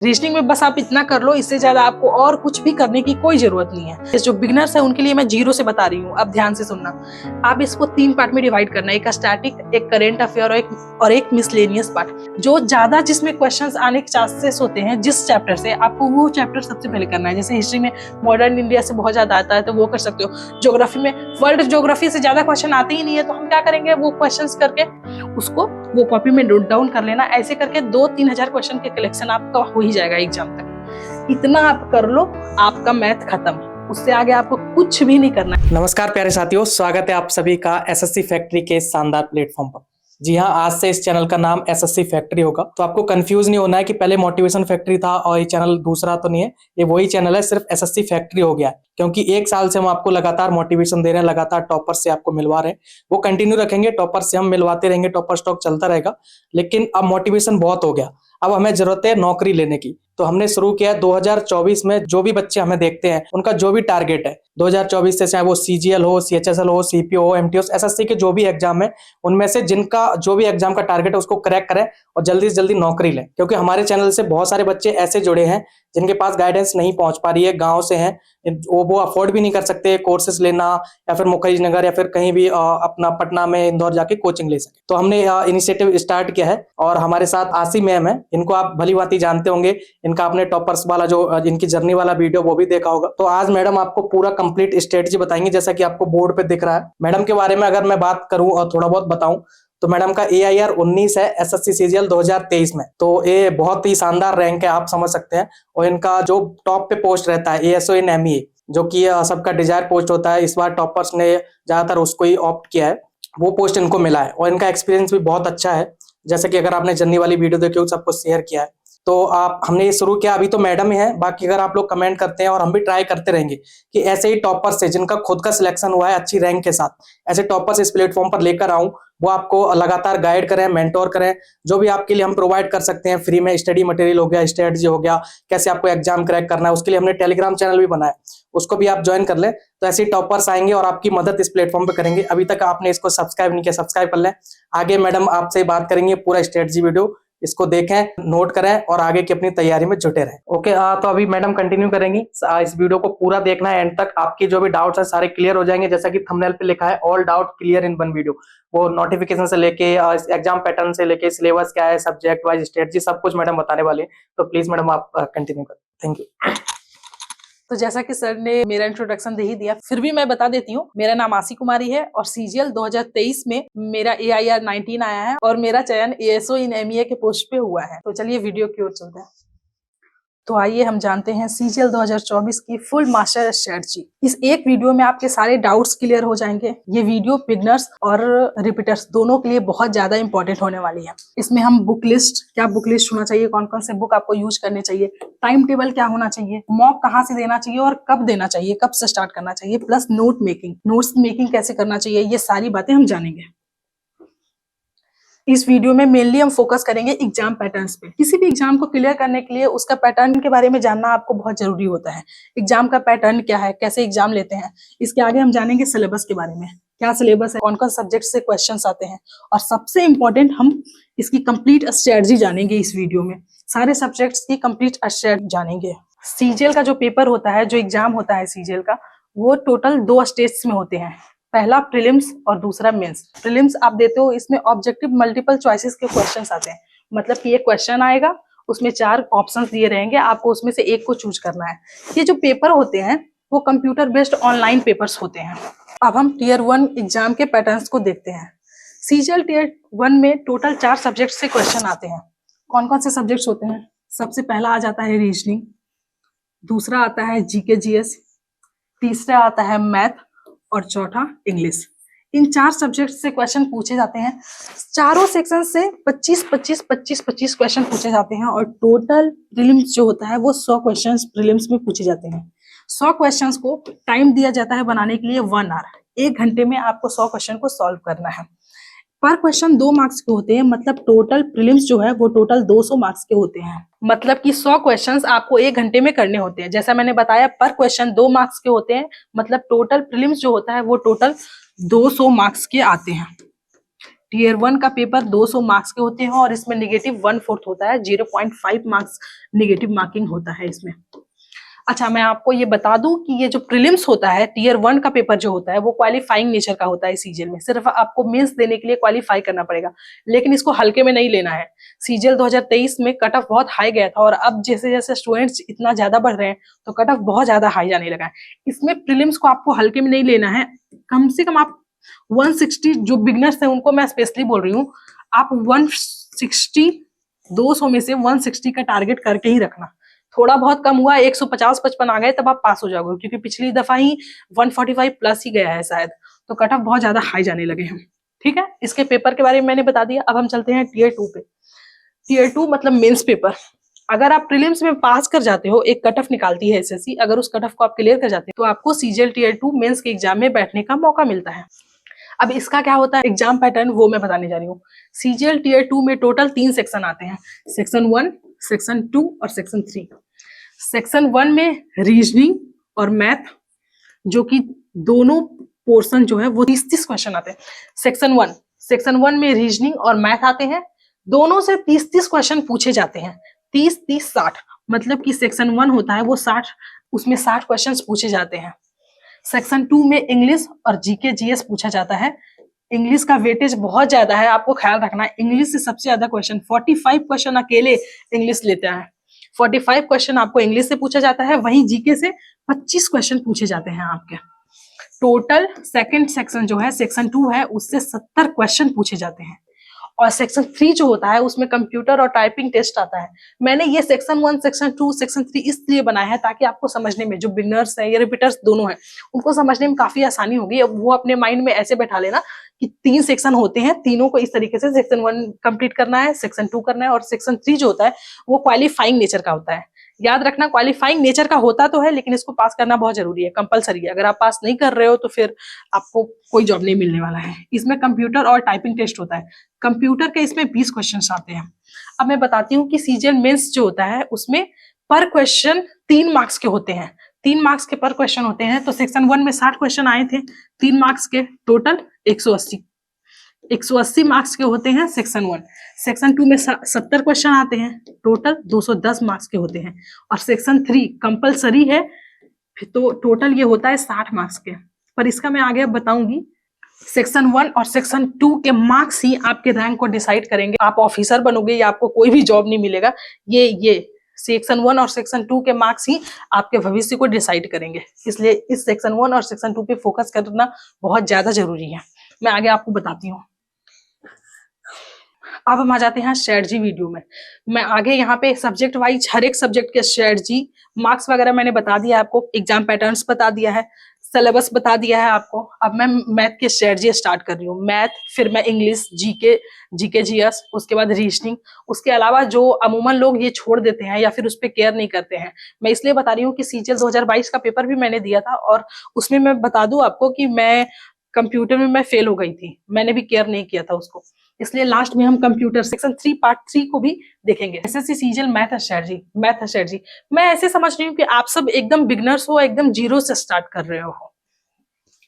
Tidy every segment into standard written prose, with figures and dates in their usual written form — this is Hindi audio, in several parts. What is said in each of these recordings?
रीजनिंग में बस आप इतना कर लो, इससे ज्यादा आपको और कुछ भी करने की कोई जरूरत नहीं है। जो बिगिनर्स है उनके लिए मैं जीरो से बता रही हूँ, अब ध्यान से सुनना। आप इसको 3 पार्ट में डिवाइड करना है, एक स्टैटिक, एक करेंट अफेयर और एक मिसलेनियस पार्ट। जो ज्यादा जिसमें क्वेश्चंस आने के चांसेस होते हैं जिस चैप्टर से, आपको वो चैप्टर सबसे पहले करना है। जैसे हिस्ट्री में मॉडर्न इंडिया से बहुत ज्यादा आता है तो वो कर सकते हो। ज्योग्राफी में वर्ल्ड ज्योग्राफी से ज्यादा क्वेश्चन आते ही नहीं है, तो हम क्या करेंगे, वो क्वेश्चन करके उसको वो कॉपी में नोट डाउन कर लेना। ऐसे करके 2-3 हजार क्वेश्चन के कलेक्शन आपका हो ही जाएगा एग्जाम तक। इतना आप कर लो, आपका मैथ खत्म, उससे आगे आपको कुछ भी नहीं करना है। नमस्कार प्यारे साथियों, स्वागत है आप सभी का एसएससी फैक्ट्री के शानदार प्लेटफॉर्म पर। जी हाँ, आज से इस चैनल का नाम एसएससी फैक्ट्री होगा। तो आपको कंफ्यूज नहीं होना है कि पहले मोटिवेशन फैक्ट्री था और ये चैनल दूसरा तो नहीं है। ये वही चैनल है, सिर्फ एसएससी फैक्ट्री हो गया है, क्योंकि 1 साल से हम आपको लगातार मोटिवेशन दे रहे हैं, लगातार टॉपर से आपको मिलवा रहे हैं। वो कंटिन्यू रखेंगे, टॉपर से हम मिलवाते रहेंगे, टॉपर स्टॉक चलता रहेगा। लेकिन अब मोटिवेशन बहुत हो गया, अब हमें जरूरत है नौकरी लेने की। तो हमने शुरू किया 2024 में। जो भी बच्चे हमें देखते हैं उनका जो भी टारगेट है 2024 से, चाहे वो सीजीएल हो, सीएचएसएल हो, सीपीओ हो, एमटीओ, एसएससी के जो भी एग्जाम है, उनमें से जिनका जो भी एग्जाम का टारगेट है उसको क्रैक करें और जल्दी से जल्दी नौकरी लें। क्योंकि हमारे चैनल से बहुत सारे बच्चे ऐसे जुड़े हैं जिनके पास गाइडेंस नहीं पहुंच पा रही है, गांव से हैं, वो अफोर्ड भी नहीं कर सकते कोर्सेज लेना, या फिर मुखर्जी नगर या फिर कहीं भी अपना पटना में, इंदौर जाके कोचिंग ले सके। तो हमने इनिशिएटिव स्टार्ट किया है और हमारे साथ आसी मैम है, इनको आप भली भांति जानते होंगे। इनका आपने टॉपर्स वाला जो इनकी जर्नी वाला वीडियो वो भी देखा होगा। तो आज मैडम आपको पूरा कंप्लीट स्ट्रेटजी बताएंगे, जैसा कि आपको बोर्ड पे दिख रहा है। मैडम के बारे में अगर मैं बात करूं और थोड़ा बहुत बताऊं तो मैडम का AIR 19 है एसएससी सीजीएल 2023 में। तो ये बहुत ही शानदार रैंक है, आप समझ सकते हैं। और इनका जो टॉप पे पोस्ट रहता है ASO इन MEA, जो कि सबका डिजायर पोस्ट होता है, इस बार टॉपर्स ने ज्यादातर उसको ही ऑप्ट किया है, वो पोस्ट इनको मिला है। और इनका एक्सपीरियंस भी बहुत अच्छा है, जैसे कि अगर आपने जर्नी वाली वीडियो देखी हो, सबको शेयर किया है। तो आप हमने ये शुरू किया, अभी तो मैडम ही है, बाकी अगर आप लोग कमेंट करते हैं और हम भी ट्राई करते रहेंगे कि ऐसे ही टॉपर्स से जिनका खुद का सिलेक्शन हुआ है अच्छी रैंक के साथ, ऐसे टॉपर्स इस प्लेटफॉर्म पर लेकर आऊं, वो आपको लगातार गाइड करें, मेंटोर करें। जो भी आपके लिए हम प्रोवाइड कर सकते हैं फ्री में, स्टडी मटेरियल हो गया, स्ट्रेटजी हो गया, कैसे आपको एग्जाम क्रैक करना है, उसके लिए हमने टेलीग्राम चैनल भी बनाया, उसको भी आप ज्वाइन कर लें। तो ऐसे टॉपर्स आएंगे और आपकी मदद इस प्लेटफॉर्म पे करेंगे। अभी तक आपने इसको सब्सक्राइब नहीं किया, सब्सक्राइब कर लें। आगे मैडम आपसे बात करेंगे, पूरा स्ट्रेटजी वीडियो इसको देखें, नोट करें और आगे की अपनी तैयारी में जुटे रहें। ओके, तो अभी मैडम कंटिन्यू करेंगी। इस वीडियो को पूरा देखना है एंड तक, आपकी जो भी डाउट्स है सारे क्लियर हो जाएंगे। जैसा कि थंबनेल पे लिखा है, all doubt clear in one video. वो नोटिफिकेशन से लेके एग्जाम पैटर्न से लेके सिलेबस क्या है, सब्जेक्ट वाइज स्ट्रेटजी, सब कुछ मैडम बताने वाली है। तो प्लीज मैडम आप कंटिन्यू करें। Thank you. तो जैसा कि सर ने मेरा इंट्रोडक्शन दे ही दिया, फिर भी मैं बता देती हूँ। मेरा नाम आसी कुमारी है और सीजीएल 2023 में मेरा AIR 19 आया है और मेरा चयन ASO इन MEA के पोस्ट पे हुआ है। तो चलिए वीडियो की ओर चलते हैं। तो आइए हम जानते हैं सीजीएल 2024 की फुल मास्टर स्ट्रेटजी। इस एक वीडियो में आपके सारे डाउट्स क्लियर हो जाएंगे। ये वीडियो बिगनर्स और रिपीटर्स दोनों के लिए बहुत ज्यादा इंपॉर्टेंट होने वाली है। इसमें हम बुक लिस्ट, क्या बुक लिस्ट होना चाहिए, कौन कौन से बुक आपको यूज करने चाहिए, टाइम टेबल क्या होना चाहिए, मॉक कहाँ से देना चाहिए और कब देना चाहिए, कब से स्टार्ट करना चाहिए, plus note making, notes making कैसे करना चाहिए, ये सारी बातें हम जानेंगे। इस वीडियो में मेनली हम फोकस करेंगे एग्जाम पैटर्न्स पे। किसी भी एग्जाम को क्लियर करने के लिए उसका पैटर्न के बारे में जानना आपको बहुत जरूरी होता है। एग्जाम का पैटर्न क्या है, कैसे एग्जाम लेते हैं। इसके आगे हम जानेंगे सिलेबस के बारे में, क्या सिलेबस है, कौन कौन सब्जेक्ट से क्वेश्चंस आते हैं, और सबसे इंपॉर्टेंट हम इसकी कंप्लीट स्ट्रेटजी जानेंगे। इस वीडियो में सारे सब्जेक्ट्स की कंप्लीट स्ट्रेटजी जानेंगे। सीजीएल का जो पेपर होता है, जो एग्जाम होता है सीजीएल का, वो टोटल 2 स्टेज में होते हैं। पहला प्रीलिम्स और दूसरा मेंस। प्रीलिम्स आप देते हो, इसमें ऑब्जेक्टिव मल्टीपल चॉइसेस के क्वेश्चंस आते हैं। मतलब कि एक क्वेश्चन आएगा, उसमें 4 ऑप्शंस दिए रहेंगे, आपको उसमें से एक को चूज करना है। ये जो पेपर होते हैं वो कंप्यूटर बेस्ड ऑनलाइन पेपर्स होते हैं। अब हम टीयर 1 एग्जाम के पैटर्न्स को देखते हैं। सीजीएल टीयर 1 में टोटल 4 सब्जेक्ट से क्वेश्चन आते हैं। कौन कौन से सब्जेक्ट्स होते हैं? सबसे पहला आ जाता है रीजनिंग, दूसरा आता है जीके जीएस, तीसरा आता है मैथ और चौथा इंग्लिश। इन 4 सब्जेक्ट से क्वेश्चन पूछे जाते हैं। चारों सेक्शन से 25 क्वेश्चन पूछे जाते हैं और टोटल प्रीलिम्स जो होता है वो 100 क्वेश्चंस प्रीलिम्स में पूछे जाते हैं। 100 क्वेश्चंस को टाइम दिया जाता है बनाने के लिए 1 आवर। 1 घंटे में आपको 100 क्वेश्चन को सॉल्व करना है। पर क्वेश्चन 2 मार्क्स के होते हैं, मतलब टोटल प्रीलिम्स जो है वो टोटल 200 मार्क्स के होते हैं। मतलब कि 100 क्वेश्चंस आपको 1 घंटे में करने होते हैं। जैसा मैंने बताया, पर क्वेश्चन 2 मार्क्स के होते हैं, मतलब टोटल प्रीलिम्स जो होता है वो टोटल 200 मार्क्स के आते हैं। टीयर 1 का पेपर 200 मार्क्स के होते हैं और इसमें नेगेटिव 1/4 होता है, 0.5 मार्क्स नेगेटिव मार्किंग होता है इसमें। अच्छा, मैं आपको ये बता दूं कि ये जो प्रीलिम्स होता है, टीयर 1 का पेपर जो होता है वो क्वालिफाइंग नेचर का होता है सीजीएल में। सिर्फ आपको मेंस देने के लिए क्वालिफाई करना पड़ेगा, लेकिन इसको हल्के में नहीं लेना है। सीजीएल 2023 में कट ऑफ बहुत हाई गया था और अब जैसे जैसे स्टूडेंट्स इतना ज्यादा बढ़ रहे हैं तो कट ऑफ बहुत ज्यादा हाई जाने लगा है। इसमें प्रीलिम्स को आपको हल्के में नहीं लेना है। कम से कम आप 160, जो बिगनर्स हैं उनको मैं स्पेशली बोल रही हूँ, आप 160, 200 में से 160 का टारगेट करके ही रखना। थोड़ा बहुत कम हुआ, 150-55 आ गए तब आप पास हो जाओगे, क्योंकि पिछली दफा ही 145 प्लस ही गया है शायद, तो कट ऑफ बहुत ज्यादा हाई जाने लगे हैं। ठीक है, इसके पेपर के बारे में मैंने बता दिया। अब हम चलते हैं टीयर 2 पे। टीयर 2 मतलब मेंस पेपर। अगर आप प्रीलिम्स में पास कर जाते हो, एक कट ऑफ निकालती है एसएससी, अगर उस कट ऑफ को आप क्लियर कर जाते हो तो आपको सीजीएल टीयर 2 मेंस के एग्जाम में बैठने का मौका मिलता है। अब इसका क्या होता है एग्जाम पैटर्न, वो मैं बताने जा रही हूँ। सीजीएल टीयर 2 में टोटल 3 सेक्शन आते हैं, सेक्शन 1, सेक्शन 2 और सेक्शन 3। सेक्शन 1 में रीजनिंग और मैथ, जो कि दोनों पोर्शन जो है वो 30-30 क्वेश्चन आते हैं। सेक्शन 1 में रीजनिंग और मैथ आते हैं, दोनों से 30-30 क्वेश्चन पूछे जाते हैं। 30-30-60, मतलब कि सेक्शन 1 होता है वो 60, उसमें 60 क्वेश्चन पूछे जाते हैं। सेक्शन 2 में इंग्लिश और जीके जीएस पूछा जाता है। इंग्लिश का वेटेज बहुत ज्यादा है, आपको ख्याल रखना है। इंग्लिश से सबसे ज्यादा क्वेश्चन, 45 क्वेश्चन अकेले इंग्लिश लेता है। 45 क्वेश्चन आपको इंग्लिश से पूछा जाता है, वहीं जीके से 25 क्वेश्चन पूछे जाते हैं आपके। टोटल सेकंड सेक्शन जो है, सेक्शन 2 है, उससे 70 क्वेश्चन पूछे जाते हैं। और सेक्शन 3 जो होता है उसमें कंप्यूटर और टाइपिंग टेस्ट आता है। मैंने ये सेक्शन 1, सेक्शन 2, सेक्शन 3 इसलिए बनाया है ताकि आपको समझने में, जो बिगनर्स है या रिपीटर्स दोनों हैं, उनको समझने में काफी आसानी होगी। अब वो अपने माइंड में ऐसे बैठा लेना कि 3 सेक्शन होते हैं, तीनों को इस तरीके से सेक्शन 1 कंप्लीट करना है, सेक्शन 2 करना है, और सेक्शन 3 जो होता है वो क्वालिफाइंग नेचर का होता है। याद रखना, क्वालिफाइंग नेचर का होता तो है, लेकिन इसको पास करना बहुत जरूरी है, कंपलसरी है। अगर आप पास नहीं कर रहे हो तो फिर आपको कोई जॉब नहीं मिलने वाला है। इसमें कंप्यूटर और टाइपिंग टेस्ट होता है। कंप्यूटर के इसमें 20 क्वेश्चन आते हैं। अब मैं बताती हूँ कि सीजीएल मेंस जो होता है उसमें पर क्वेश्चन 3 मार्क्स के होते हैं। 3 मार्क्स के पर क्वेश्चन होते हैं। तो सेक्शन 1 में 60 क्वेश्चन आए थे, 3 मार्क्स के, टोटल 180 मार्क्स के होते हैं सेक्शन 1। सेक्शन 2 में 70 क्वेश्चन आते हैं, टोटल 210 मार्क्स के होते हैं। और सेक्शन 3 कंपलसरी है, तो टोटल ये होता है 60 मार्क्स के। पर इसका मैं आगे अब बताऊंगी। सेक्शन 1 और सेक्शन 2 के मार्क्स ही आपके रैंक को डिसाइड करेंगे। आप ऑफिसर बनोगे या आपको कोई भी जॉब नहीं मिलेगा, ये सेक्शन 1 और सेक्शन 2 के मार्क्स ही आपके भविष्य को डिसाइड करेंगे। इसलिए इस सेक्शन 1 और सेक्शन 2 पे फोकस करना बहुत ज्यादा जरूरी है। मैं आगे आपको बताती हूँ। अब हम आ जाते हैं स्ट्रेटजी वीडियो में। मैं आगे यहाँ पे सब्जेक्ट वाइज हर एक सब्जेक्ट के स्ट्रेटजी, मार्क्स वगैरह मैंने बता दिया है आपको, एग्जाम पैटर्न्स बता दिया है, सिलेबस बता दिया है आपको। अब मैं मैथ की स्ट्रेटजी स्टार्ट कर रही हूँ। मैथ, फिर मैं इंग्लिश, जीके जीएस, उसके बाद रीजनिंग। उसके अलावा जो अमूमन लोग ये छोड़ देते हैं या फिर उस पर केयर नहीं करते हैं, मैं इसलिए बता रही हूँ कि सीजीएल 2022 का पेपर भी मैंने दिया था और उसमें मैं बता दूं आपको कि मैं कंप्यूटर में मैं फेल हो गई थी, मैंने भी केयर नहीं किया था उसको। इसलिए लास्ट में हम कंप्यूटर सेक्शन 3 पार्ट 3 को भी देखेंगे। SSC CGL math strategy. मैं ऐसे समझ रही हूँ कि आप सब एकदम बिगनर्स हो, एकदम जीरो से स्टार्ट कर रहे हो।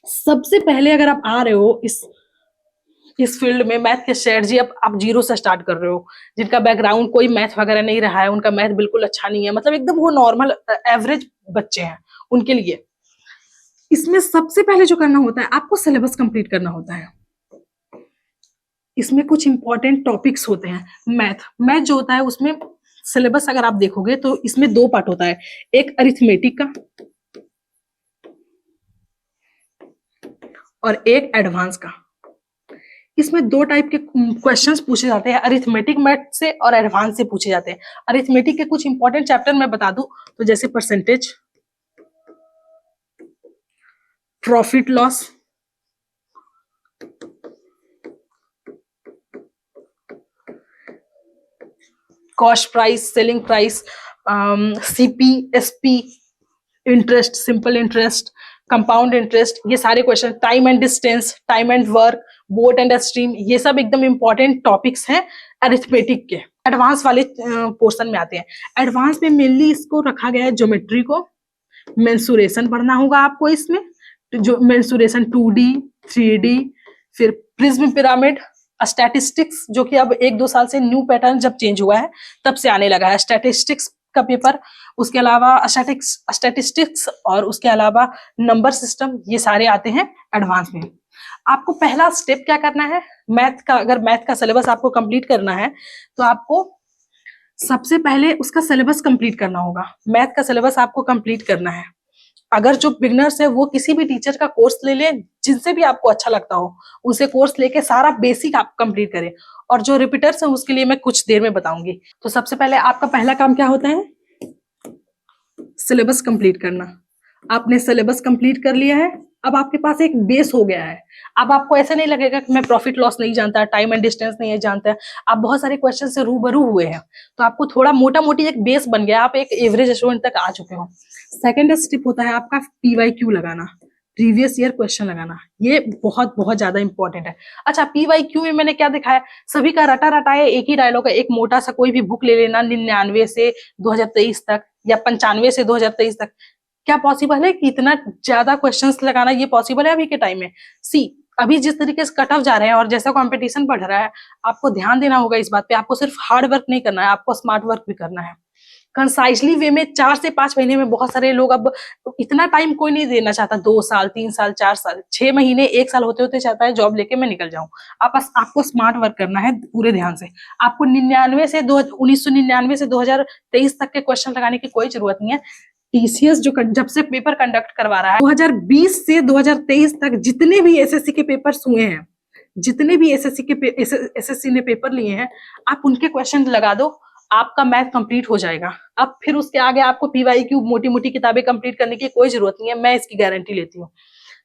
सबसे पहले अगर आप आ रहे हो इस फील्ड में, मैथ के स्ट्रेटजी, अब आप जीरो से स्टार्ट कर रहे हो, जिनका बैकग्राउंड कोई मैथ वगैरह नहीं रहा है, उनका मैथ बिल्कुल अच्छा नहीं है, मतलब एकदम वो नॉर्मल एवरेज बच्चे हैं, उनके लिए इसमें सबसे पहले जो करना होता है, आपको सिलेबस कंप्लीट करना होता है। इसमें कुछ इंपॉर्टेंट टॉपिक्स होते हैं। मैथ जो होता है उसमें सिलेबस अगर आप देखोगे तो इसमें 2 पार्ट होता है, एक अरिथमेटिक का और एक एडवांस का। इसमें 2 टाइप के क्वेश्चंस पूछे जाते हैं, अरिथमेटिक मैथ से और एडवांस से पूछे जाते हैं। अरिथमेटिक के कुछ इंपॉर्टेंट चैप्टर मैं बता दूं तो जैसे percentage, profit loss, cost price, selling price, CP, SP, interest, simple interest, compound interest, ये सारे question, time and distance, time and work, boat and stream, ये सब एकदम इंपॉर्टेंट टॉपिक्स हैं अरिथमेटिक के। एडवांस वाले पोर्शन में आते हैं। एडवांस में मेनली इसको रखा गया है ज्योमेट्री को, मेंसुरेशन पढ़ना होगा आपको इसमें, जो मेंसुरेशन 2D, 3D, फिर प्रिज्म पिरामिड, स्टैटिस्टिक्स जो कि अब 1-2 साल से न्यू पैटर्न जब चेंज हुआ है तब से आने लगा है स्टैटिस्टिक्स का पेपर, उसके अलावा स्टैटिस्टिक्स और उसके अलावा नंबर सिस्टम, ये सारे आते हैं एडवांस में। आपको पहला स्टेप क्या करना है, मैथ का, अगर मैथ का सिलेबस आपको कंप्लीट करना है तो आपको सबसे पहले उसका सिलेबस कंप्लीट करना होगा। मैथ का सिलेबस आपको कंप्लीट करना है। अगर जो बिगनर्स है वो किसी भी टीचर का कोर्स ले ले, जिनसे भी आपको अच्छा लगता हो उनसे कोर्स लेके सारा बेसिक आप कंप्लीट करें, और जो रिपीटर्स है उसके लिए मैं कुछ देर में बताऊंगी। तो सबसे पहले आपका पहला काम क्या होता है, सिलेबस कंप्लीट करना। आपने सिलेबस कंप्लीट कर लिया है, अब आपके पास एक बेस हो गया है। अब आपको ऐसा नहीं लगेगा कि मैं प्रॉफिट लॉस नहीं जानता, टाइम एंड डिस्टेंस नहीं जानता, आप बहुत सारे क्वेश्चन से रूबरू हुए हैं, तो आपको थोड़ा मोटा मोटी एक बेस बन गया, आप एक एवरेज स्टूडेंट तक आ चुके हो। सेकेंड स्टेप होता है आपका PYQ लगाना, प्रीवियस ईयर क्वेश्चन लगाना। ये बहुत बहुत ज्यादा इंपॉर्टेंट है। अच्छा, PYQ में मैंने क्या दिखाया, सभी का रटा रटाया एक ही डायलॉग है, एक मोटा सा कोई भी बुक ले लेना 99 से 2023 तक या 95 से 2023 तक। क्या पॉसिबल है कि इतना ज्यादा क्वेश्चंस लगाना, ये पॉसिबल है अभी के टाइम में? अभी जिस तरीके से कट ऑफ जा रहे हैं और जैसा कंपटीशन बढ़ रहा है, आपको ध्यान देना होगा इस बात पे। आपको सिर्फ हार्ड वर्क नहीं करना है, आपको स्मार्ट वर्क भी करना है। कंसाइजली वे में 4 से 5 महीने में बहुत सारे लोग, अब इतना टाइम कोई नहीं देना चाहता, 2 साल 3 साल 4 साल 6 महीने 1 साल होते होते चाहता है जॉब लेके मैं निकल जाऊं। आपको स्मार्ट वर्क करना है पूरे ध्यान से। आपको 1999 से 2023 तक के क्वेश्चन लगाने की कोई जरूरत नहीं है। TCS जो जब से पेपर कंडक्ट करवा रहा है, 2020 से 2023 तक जितने भी SSC के पेपर हुए हैं, जितने भी SSC ने पेपर लिए हैं, आप उनके क्वेश्चन लगा दो, आपका मैथ कंप्लीट हो जाएगा। अब फिर उसके आगे आपको PYQ मोटी मोटी किताबें कंप्लीट करने की कोई जरूरत नहीं है, मैं इसकी गारंटी लेती हूँ।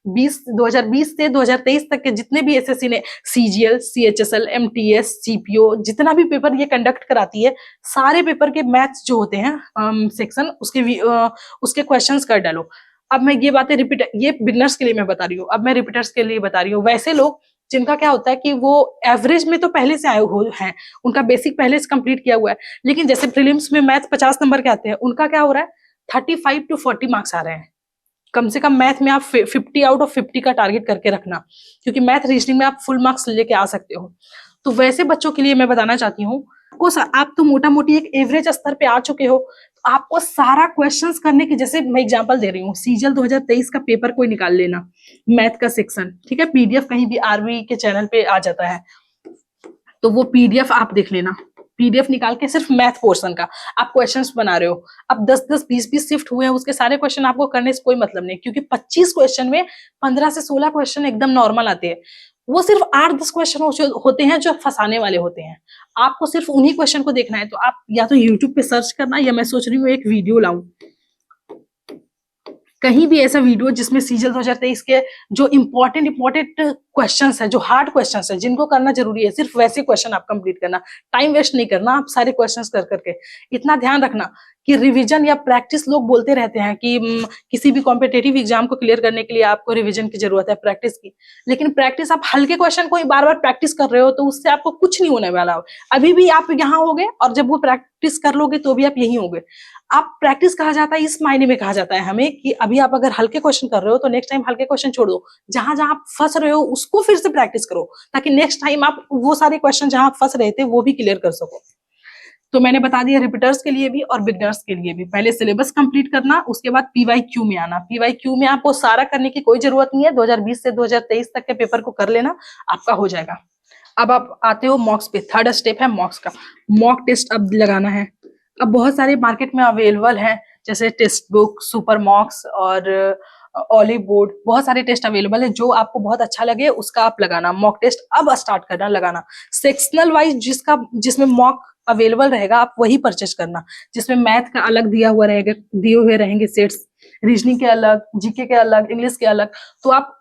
2020 से 2023 तक के जितने भी SSC ने CGL, CHSL, MTS, CPO, जितना भी पेपर ये कंडक्ट कराती है, सारे पेपर के मैथ्स जो होते हैं सेक्शन, उसके क्वेश्चंस कर डालो। अब मैं ये बातें ये बिगनर्स के लिए मैं बता रही हूँ, अब मैं रिपीटर्स के लिए बता रही हूँ। वैसे लोग जिनका क्या होता है कि वो एवरेज में तो पहले से आए हुए हैं, उनका बेसिक पहले से कंप्लीट किया हुआ है, लेकिन जैसे प्रीलिम्स में मैथ 50 नंबर के आते हैं, उनका क्या हो रहा है, 35 to 40 मार्क्स आ रहे हैं। कम से कम मैथ में आप 50 आउट ऑफ 50 का टारगेट करके रखना, क्योंकि मैथ रीजनिंग में आप फुल मार्क्स लेके आ सकते हो। तो वैसे बच्चों के लिए मैं बताना चाहती हूँ, आप तो मोटा मोटी एक एवरेज स्तर पे आ चुके हो, तो आपको सारा क्वेश्चंस करने की, जैसे मैं एग्जांपल दे रही हूँ, CGL 2023 का पेपर कोई निकाल लेना, मैथ का सेक्शन, ठीक है, PDF कहीं भी RV के चैनल पे आ जाता है, तो वो PDF आप देख लेना। PDF निकाल के सिर्फ मैथ पोर्शन का आप क्वेश्चंस बना रहे हो, अब 10-10 20-20 शिफ्ट हुए हैं, उसके सारे क्वेश्चन आपको करने से कोई मतलब नहीं, क्योंकि 25 क्वेश्चन में 15 से 16 क्वेश्चन एकदम नॉर्मल आते हैं। वो सिर्फ 8-10 क्वेश्चन होते हैं जो फंसाने वाले होते हैं। आपको सिर्फ उन्हीं क्वेश्चन को देखना है, तो आप या तो यूट्यूब पे सर्च करना, या मैं सोच रही हूँ एक वीडियो लाऊं, कहीं भी ऐसा वीडियो जिसमें CGL 2023 के जो इंपॉर्टेंट क्वेश्चंस है, जो हार्ड क्वेश्चंस है, जिनको करना जरूरी है, सिर्फ वैसे क्वेश्चन आप कंप्लीट करना, टाइम वेस्ट नहीं करना आप सारे क्वेश्चंस कर करके। इतना ध्यान रखना कि रिवीजन या प्रैक्टिस, लोग बोलते रहते हैं कि किसी भी कॉम्पिटेटिव एग्जाम को क्लियर करने के लिए आपको रिवीजन की जरूरत है, प्रैक्टिस की, लेकिन प्रैक्टिस, आप हल्के क्वेश्चन को ही बार बार प्रैक्टिस कर रहे हो, तो उससे आपको कुछ नहीं होने वाला। अभी भी आप यहाँ होगे, और जब वो प्रैक्टिस कर लोगे तो भी आप यही होगे। आप प्रैक्टिस कहा जाता है, इस मायने में कहा जाता है हमें कि अभी आप अगर हल्के क्वेश्चन कर रहे हो तो नेक्स्ट टाइम हल्के क्वेश्चन छोड़ दो, जहां जहां आप फंस रहे हो उसको फिर से प्रैक्टिस करो, ताकि नेक्स्ट टाइम आप वो सारे क्वेश्चन जहां फंस रहे थे वो भी क्लियर कर सको। तो मैंने बता दिया रिपीटर्स के लिए भी और बिगनर्स के लिए भी। पहले सिलेबस कंप्लीट करना, उसके बाद PYQ में आना। PYQ में आपको सारा करने की कोई जरूरत नहीं है, 2020 से 2023 तक के पेपर को कर लेना, आपका हो जाएगा। अब आप आते हो मॉक्स पे, थर्ड स्टेप है मॉक्स का। मॉक टेस्ट अब लगाना है। अब बहुत सारे मार्केट में अवेलेबल हैं, जैसे टेक्स्ट बुक, सुपर मॉक्स और ऑलिव बोर्ड, बहुत सारे टेस्ट अवेलेबल है, जो आपको बहुत अच्छा लगे उसका आप लगाना। मॉक टेस्ट अब स्टार्ट करना लगाना, सेक्शनल वाइज जिसमें मॉक अवेलेबल रहेगा आप वही परचेज करना, जिसमें मैथ का अलग दिया हुआ रहेगा, दिए हुए रहेंगे सेट्स, रीजनिंग के अलग, GK के अलग, इंग्लिश के अलग। तो आप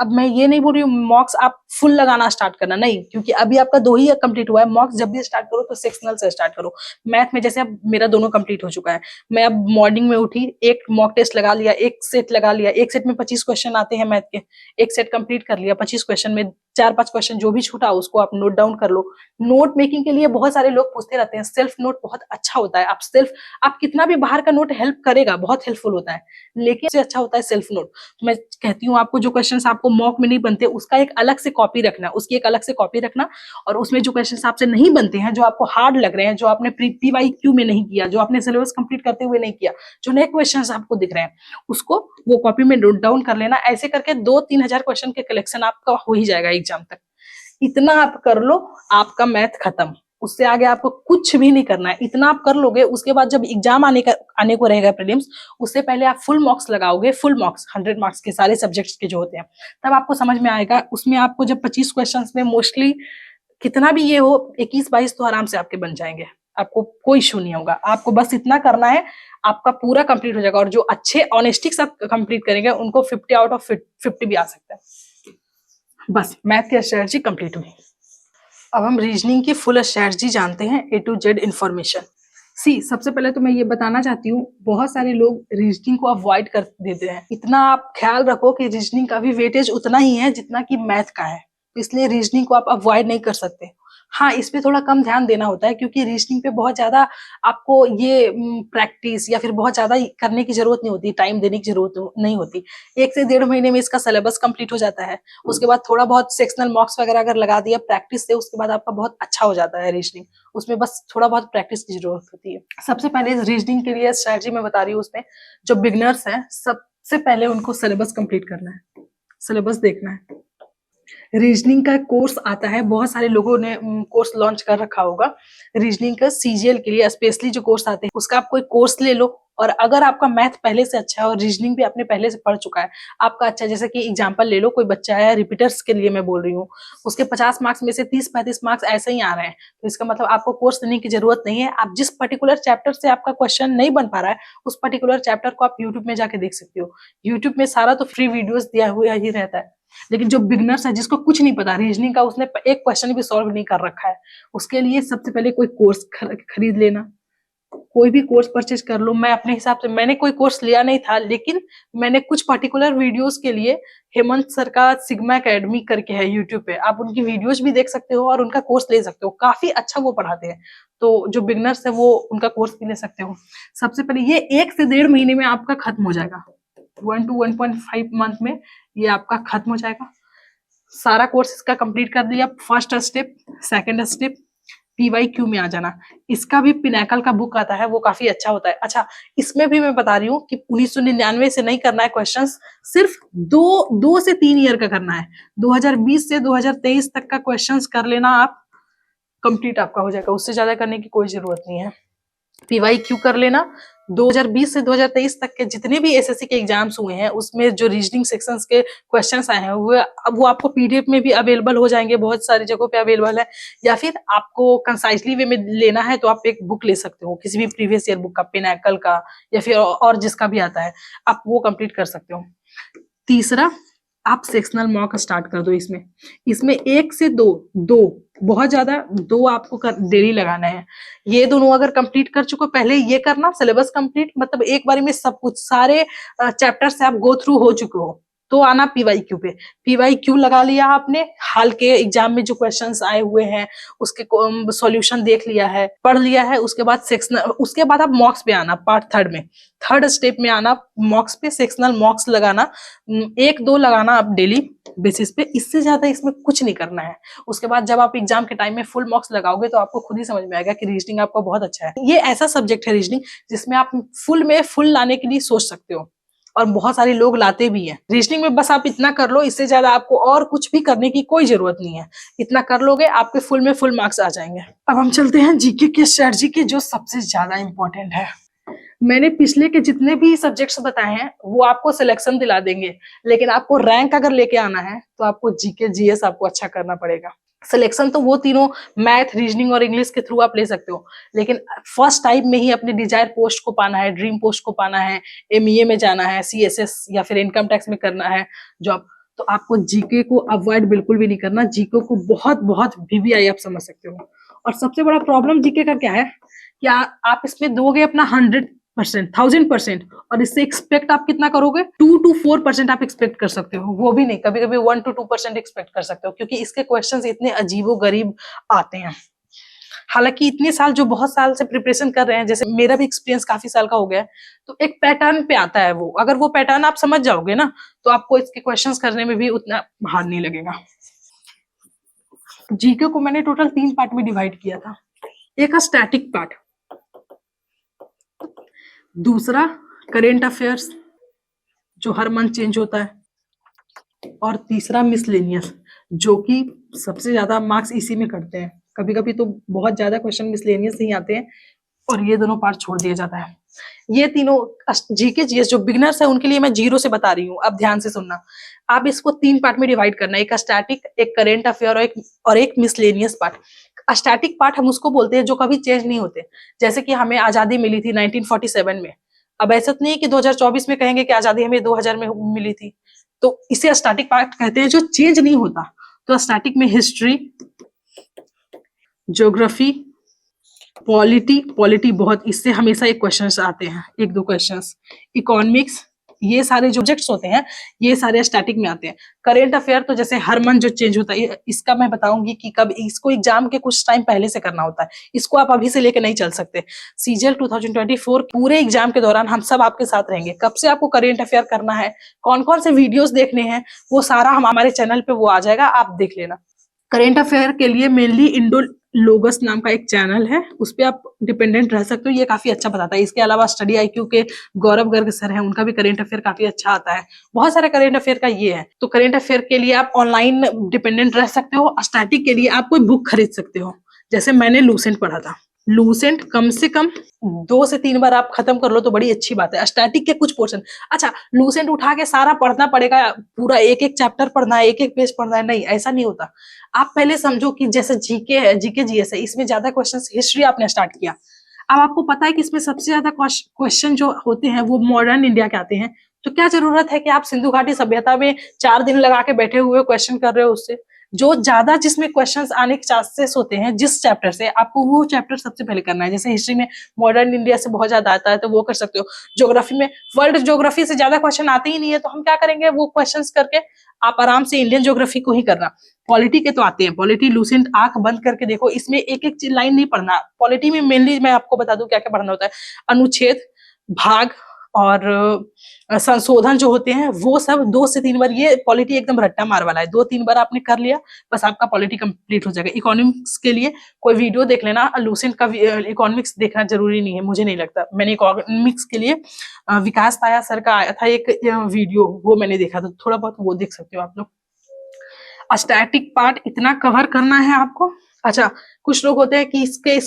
अब मैं ये नहीं बोल रही हूँ मॉक्स आप फुल लगाना स्टार्ट करना, नहीं, क्योंकि अभी आपका 2 ही कंप्लीट हुआ है। मॉक्स जब भी स्टार्ट करो तो सेक्शनल से स्टार्ट करो। मैथ में जैसे अब मेरा दोनों कंप्लीट हो चुका है, मैं अब मॉर्निंग में उठी, एक मॉक टेस्ट लगा लिया, एक सेट लगा लिया, एक सेट में 25 क्वेश्चन आते हैं मैथ के, एक सेट कंप्लीट कर लिया, 25 क्वेश्चन में 4-5 क्वेश्चन जो भी छूटा उसको आप नोट डाउन कर लो। नोट मेकिंग के लिए बहुत सारे लोग पूछते रहते हैं, सेल्फ नोट बहुत अच्छा होता है। आप कितना भी बाहर का नोट हेल्प करेगा, बहुत हेल्पफुल होता है, लेकिन इससे अच्छा होता है सेल्फ नोट। मैं कहती हूँ आपको, जो क्वेश्चंस आपको मॉक में नहीं बनते उसका एक अलग से कॉपी रखना, उसकी एक अलग से कॉपी रखना, और उसमें जो क्वेश्चंस आपसे नहीं बनते हैं, जो आपको हार्ड लग रहे हैं, जो आपने PYQ में नहीं किया, जो आपने सिलेबस कंप्लीट करते हुए नहीं किया, जो नए क्वेश्चंस आपको दिख रहे हैं, उसको वो कॉपी में नोट डाउन कर लेना। ऐसे करके 2-3 हजार क्वेश्चन के कलेक्शन आपका हो ही जाएगा एग्जाम तक। इतना आप कर लो, आपका मैथ खत्म। उससे आगे आपको कुछ भी नहीं करना है। इतना आप कर लोगे, उसके बाद जब एग्जाम आने को रहेगा प्रीलिम्स, उससे पहले आप फुल मार्क्स लगाओगे, फुल मार्क्स 100 मार्क्स के सारे सब्जेक्ट्स के जो होते हैं, तब आपको समझ में आएगा। उसमें आपको जब 25 क्वेश्चंस में मोस्टली कितना भी ये हो, 21-22 तो आराम से आपके बन जाएंगे, आपको कोई इशू नहीं होगा। आपको बस इतना करना है, आपका पूरा कंप्लीट हो जाएगा। और जो अच्छे ऑनेस्टी के साथ कंप्लीट करेंगे उनको 50 आउट ऑफ 50 भी आ सकता है। बस मैथ की स्ट्रेटजी कंप्लीट हुई। अब हम रीजनिंग की फुल स्ट्रेटजी जानते हैं, A to Z इंफॉर्मेशन। सबसे पहले तो मैं ये बताना चाहती हूँ, बहुत सारे लोग रीजनिंग को अवॉइड कर देते हैं। इतना आप ख्याल रखो कि रीजनिंग का भी वेटेज उतना ही है जितना कि मैथ का है, इसलिए रीजनिंग को आप अवॉइड नहीं कर सकते। हाँ, इस पे थोड़ा कम ध्यान देना होता है, क्योंकि रीजनिंग पे बहुत ज्यादा आपको ये प्रैक्टिस या फिर बहुत ज्यादा करने की जरूरत नहीं होती, टाइम देने की जरूरत नहीं होती। 1 से 1.5 महीने में इसका सिलेबस कंप्लीट हो जाता है। उसके बाद थोड़ा बहुत सेक्शनल मार्क्स वगैरह अगर लगा दिया प्रैक्टिस से, उसके बाद आपका बहुत अच्छा हो जाता है रीजनिंग। उसमें बस थोड़ा बहुत प्रैक्टिस की जरूरत होती है। सबसे पहले रीजनिंग के लिए स्ट्रेटजी मैं बता रही हूँ, उसमें जो बिगनर्स हैं सबसे पहले उनको सिलेबस कंप्लीट करना है, सिलेबस देखना है। रीजनिंग का कोर्स आता है, बहुत सारे लोगों ने कोर्स लॉन्च कर रखा होगा रीजनिंग का। CGL के लिए स्पेशली जो कोर्स आते हैं, उसका आप कोई कोर्स ले लो। और अगर आपका मैथ पहले से अच्छा है और रीजनिंग भी आपने पहले से पढ़ चुका है, आपका अच्छा, जैसे कि एग्जांपल ले लो, कोई बच्चा है, रिपीटर्स के लिए मैं बोल रही हूँ, उसके 50 मार्क्स में से 30-35 मार्क्स ऐसे ही आ रहे हैं, तो इसका मतलब आपको कोर्स लेने की जरूरत नहीं है। आप जिस पर्टिकुलर चैप्टर से आपका क्वेश्चन नहीं बन पा रहा है, उस पर्टिकुलर चैप्टर को आप यूट्यूब में जाके देख सकते हो। यूट्यूब में सारा तो फ्री वीडियोस दिया हुआ ही रहता है। लेकिन जो बिगनर्स है, जिसको कुछ नहीं पता रीजनिंग का, उसने एक क्वेश्चन भी सॉल्व नहीं कर रखा है, उसके लिए सबसे पहले कोई कोर्स खरीद लेना, कोई भी कोर्स परचेज कर लो। मैं अपने हिसाब से, मैंने कोई कोर्स लिया नहीं था, लेकिन मैंने कुछ पर्टिकुलर वीडियोस के लिए हेमंत सर का सिग्मा एकेडमी करके है यूट्यूब पे, आप उनकी वीडियोस भी देख सकते हो और उनका कोर्स ले सकते हो, काफी अच्छा वो पढ़ाते हैं। तो जो बिगनर्स है वो उनका कोर्स भी ले सकते हो। सबसे पहले ये 1 से 1.5 महीने में आपका खत्म हो जाएगा, 1 to 1.5 मंथ में ये आपका खत्म हो जाएगा। सारा कोर्स इसका कंप्लीट कर दिया। First step, second step, PYQ में आ जाना। इसका भी पिनाकल का बुक आता है, वो काफी अच्छा होता है। अच्छा, इसमें भी मैं बता रही हूँ कि 1999 से नहीं करना है क्वेश्चंस, सिर्फ 2 से 3 ईयर का करना है। 2020 से 2023 तक का क्वेश्चंस कर लेना आप, कंप्लीट आपका हो जाएगा। उससे ज्यादा करने की कोई जरूरत नहीं है। PYQ कर लेना। 2020 से 2023 तक के जितने भी SSC के एग्जाम्स हुए हैं, उसमें जो रीजनिंग सेक्शंस के क्वेश्चंस आए हैं, वो आपको PDF में भी अवेलेबल हो जाएंगे, बहुत सारी जगहों पे अवेलेबल है। या फिर आपको कंसाइजली वे में लेना है तो आप एक बुक ले सकते हो, किसी भी प्रीवियस ईयर बुक का, पिनाकल का या फिर और जिसका भी आता है, आप वो कंप्लीट कर सकते हो। तीसरा, आप सेक्शनल मॉक स्टार्ट कर दो। इसमें 1 से 2 बहुत ज्यादा 2 आपको डेली लगाना है। ये दोनों अगर कंप्लीट कर चुके, पहले ये करना सिलेबस कंप्लीट, मतलब एक बारी में सब कुछ सारे चैप्टर से आप गो थ्रू हो चुके हो, तो आना PYQ पे। PYQ लगा लिया आपने, हाल के एग्जाम में जो क्वेश्चंस आए हुए हैं उसके सॉल्यूशन देख लिया है, पढ़ लिया है। उसके बाद सेक्शनल, उसके बाद आप मॉक्स पे आना, पार्ट 3 में, थर्ड स्टेप में आना मॉक्स पे, सेक्शनल मॉक्स लगाना, 1-2 लगाना आप डेली बेसिस पे। इससे ज्यादा इसमें कुछ नहीं करना है। उसके बाद जब आप एग्जाम के टाइम में फुल मॉक्स लगाओगे तो आपको खुद ही समझ में आएगा कि रीजनिंग आपका बहुत अच्छा है। ये ऐसा सब्जेक्ट है रीजनिंग जिसमें आप फुल लाने के लिए सोच सकते हो, और बहुत सारे लोग लाते भी हैं। रीजनिंग में बस आप इतना कर लो, इससे ज्यादा आपको और कुछ भी करने की कोई जरूरत नहीं है। इतना कर लोगे, आपके फुल मार्क्स आ जाएंगे। अब हम चलते हैं जीके की स्ट्रेटजी के, जो सबसे ज्यादा इंपॉर्टेंट है। मैंने पिछले के जितने भी सब्जेक्ट्स बताए हैं वो आपको सिलेक्शन दिला देंगे, लेकिन आपको रैंक अगर लेके आना है तो आपको जीके GS आपको अच्छा करना पड़ेगा। सिलेक्शन तो वो तीनों मैथ, रीजनिंग और इंग्लिश के थ्रू आप ले सकते हो, लेकिन फर्स्ट टाइम में ही अपने डिजायर पोस्ट को पाना है, ड्रीम पोस्ट को पाना है, MEA में जाना है, CSS या फिर इनकम टैक्स में करना है जॉब, तो आपको जीके को अवॉइड बिल्कुल भी नहीं करना। जीके को बहुत VVI आप समझ सकते हो। और सबसे बड़ा प्रॉब्लम जीके का क्या है कि आप इसमें दोगे अपना 100, 1000%। और इससे एक्सपेक्ट आप कितना करोगे? 2 to 4% आप एक्सपेक्ट कर सकते हो, वो भी नहीं, कभी कभी 1 to 2% एक्सपेक्ट कर सकते हो, क्योंकि इसके क्वेश्चंस इतने अजीबो-गरीब आते हैं। हालांकि इतने साल, जो बहुत साल से प्रिपरेशन कर रहे हैं, जैसे मेरा भी एक्सपीरियंस काफी साल का हो गया है, तो एक पैटर्न पे आता है वो। अगर वो पैटर्न आप समझ जाओगे ना, तो आपको इसके क्वेश्चंस करने में भी उतना भार नहीं लगेगा। जीके को मैंने टोटल 3 पार्ट में डिवाइड किया था। एक है स्टैटिक पार्ट, दूसरा करेंट अफेयर्स जो हर मंथ चेंज होता है, और तीसरा मिसलेनियस, जो कि सबसे ज्यादा मार्क्स इसी में कटते हैं। कभी कभी तो बहुत ज्यादा क्वेश्चन मिसलेनियस नहीं आते हैं, और ये दोनों पार्ट छोड़ दिया जाता है। ये तीनों जीके जीएस जो बिगनर्स है उनके लिए मैं 0 से बता रही हूँ, अब ध्यान से सुनना। आप इसको 3 पार्ट में डिवाइड करना, एक स्टैटिक, एक करेंट अफेयर और एक मिसलेनियस पार्ट। स्टैटिक पार्ट हम उसको बोलते हैं जो कभी चेंज नहीं होते, जैसे कि हमें आजादी मिली थी 1947 में। अब ऐसा तो नहीं है कि 2024 में कहेंगे कि आजादी हमें 2000 में मिली थी, तो इसे स्टैटिक पार्ट कहते हैं जो चेंज नहीं होता। तो स्टैटिक में हिस्ट्री, ज्योग्राफी, पॉलिटी बहुत, इससे हमेशा एक क्वेश्चंस आते हैं, 1-2 क्वेश्चंस। इकोनॉमिक्स, ये सारे जो सब्जेक्ट्स होते हैं ये सारे स्टैटिक में आते हैं। करेंट अफेयर तो जैसे हर मंथ जो चेंज होता है, इसका मैं बताऊंगी कि कब इसको एग्जाम के कुछ टाइम पहले से करना होता है, इसको आप अभी से लेके नहीं चल सकते। सीजीएल 2024 पूरे एग्जाम के दौरान हम सब आपके साथ रहेंगे। कब से आपको करेंट अफेयर करना है, कौन कौन से वीडियोस देखने हैं, वो सारा हमारे चैनल पे वो आ जाएगा, आप देख लेना। करेंट अफेयर के लिए मेनली इंडोलोगस नाम का एक चैनल है, उस पर आप डिपेंडेंट रह सकते हो, ये काफी अच्छा बताता है। इसके अलावा स्टडी आईक्यू के गौरव गर्ग सर हैं, उनका भी करेंट अफेयर काफी अच्छा आता है। बहुत सारे करेंट अफेयर का ये है। तो करेंट अफेयर के लिए आप ऑनलाइन डिपेंडेंट रह सकते हो। स्टैटिक के लिए आप कोई बुक खरीद सकते हो, जैसे मैंने लूसेंट पढ़ा था। लूसेंट कम से कम 2 से 3 बार आप खत्म कर लो तो बड़ी अच्छी बात है। स्टैटिक के कुछ पोर्शन, अच्छा लूसेंट उठा के सारा पढ़ना पड़ेगा, पूरा एक एक चैप्टर पढ़ना है, एक एक पेज पढ़ना है, नहीं ऐसा नहीं होता। आप पहले समझो कि जैसे जीके है, जीके जीएस है, इसमें ज्यादा क्वेश्चन, हिस्ट्री आपने स्टार्ट किया, अब आपको पता है कि इसमें सबसे ज्यादा क्वेश्चन जो होते हैं वो मॉडर्न इंडिया के आते हैं, तो क्या जरूरत है कि आप सिंधु घाटी सभ्यता में 4 दिन लगा के बैठे हुए क्वेश्चन कर रहे हो। उससे जो ज्यादा जिसमें क्वेश्चंस आने के चांसेस होते हैं जिस चैप्टर से, आपको वो चैप्टर सबसे पहले करना है। जैसे हिस्ट्री में मॉडर्न इंडिया से बहुत ज्यादा आता है तो वो कर सकते हो। ज्योग्राफी में वर्ल्ड ज्योग्राफी से ज्यादा क्वेश्चन आते ही नहीं है, तो हम क्या करेंगे, वो क्वेश्चंस करके आप आराम से इंडियन ज्योग्राफी को ही करना। पॉलिटी के तो आते हैं, पॉलिटी लूसेंट आंख बंद करके देखो, इसमें एक एक लाइन नहीं पढ़ना। पॉलिटी में मेनली मैं आपको बता दूं क्या क्या पढ़ना होता है, अनुच्छेद, भाग और संशोधन जो होते हैं वो सब 2 से 3 बार। ये पॉलिटी एकदम रट्टा मार वाला है, 2-3 बार आपने कर लिया बस आपका पॉलिटी कंप्लीट हो जाएगा। इकोनॉमिक्स के लिए कोई वीडियो देख लेना, लूसेंट का इकोनॉमिक्स देखना जरूरी नहीं है, मुझे नहीं लगता। मैंने इकोनॉमिक्स के लिए विकास पाया सर का आया था एक वीडियो, वो मैंने देखा था, थोड़ा बहुत वो देख सकते हो आप लोग। स्टैटिक पार्ट इतना कवर करना है आपको। अच्छा कुछ लोग होते हैं कि इसके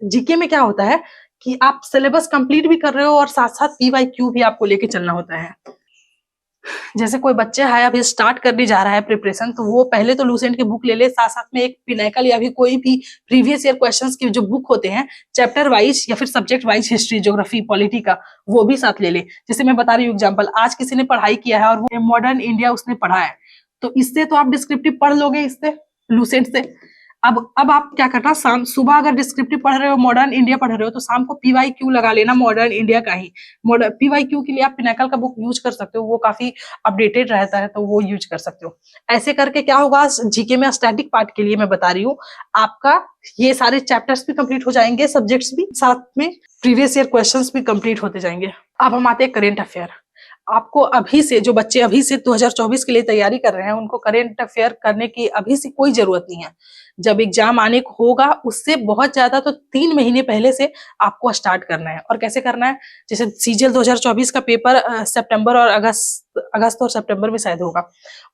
जीके में क्या होता है कि आप सिलेबस कंप्लीट भी कर रहे हो और साथ साथ पीवाईक्यू भी आपको लेके चलना होता है। जैसे कोई बच्चा है अभी स्टार्ट करने जा रहा है प्रिपरेशन, तो वो पहले तो लूसेंट की बुक ले ले, साथ साथ में एक पिनाकल या फिर कोई भी प्रीवियस ईयर क्वेश्चंस की जो बुक होते हैं चैप्टर वाइज या फिर subject wise, history, geography, polity का, वो भी साथ ले ले। जैसे मैं बता रही हूँ एग्जाम्पल, आज किसी ने पढ़ाई किया है और वो मॉडर्न इंडिया उसने पढ़ा है, तो इससे तो आप डिस्क्रिप्टिव पढ़ लोगे इससे, लूसेंट से। अब आप क्या करना, शाम सुबह अगर डिस्क्रिप्टिव पढ़ रहे हो, मॉडर्न इंडिया पढ़ रहे हो, तो शाम को पीवाईक्यू लगा लेना मॉडर्न इंडिया का ही। पीवाईक्यू के लिए आप पिनाकल का बुक यूज कर सकते हो, वो काफी अपडेटेड रहता है, तो वो यूज कर सकते हो। ऐसे करके क्या होगा, जीके में स्टैटिक पार्ट के लिए मैं बता रही हूँ, आपका ये सारे चैप्टर्स भी कंप्लीट हो जाएंगे, सब्जेक्ट्स भी, साथ में प्रीवियस ईयर क्वेश्चंस भी कंप्लीट होते जाएंगे। अब हम आते हैं करेंट अफेयर। आपको अभी से, जो बच्चे अभी से 2024 के लिए तैयारी कर रहे हैं, उनको करेंट अफेयर करने की अभी से कोई जरूरत नहीं है। जब एग्जाम आने को होगा उससे बहुत ज्यादा तो 3 महीने पहले से आपको स्टार्ट करना है। और कैसे करना है, जैसे सीजीएल 2024 का पेपर सितंबर और अगस्त और सितंबर में शायद होगा,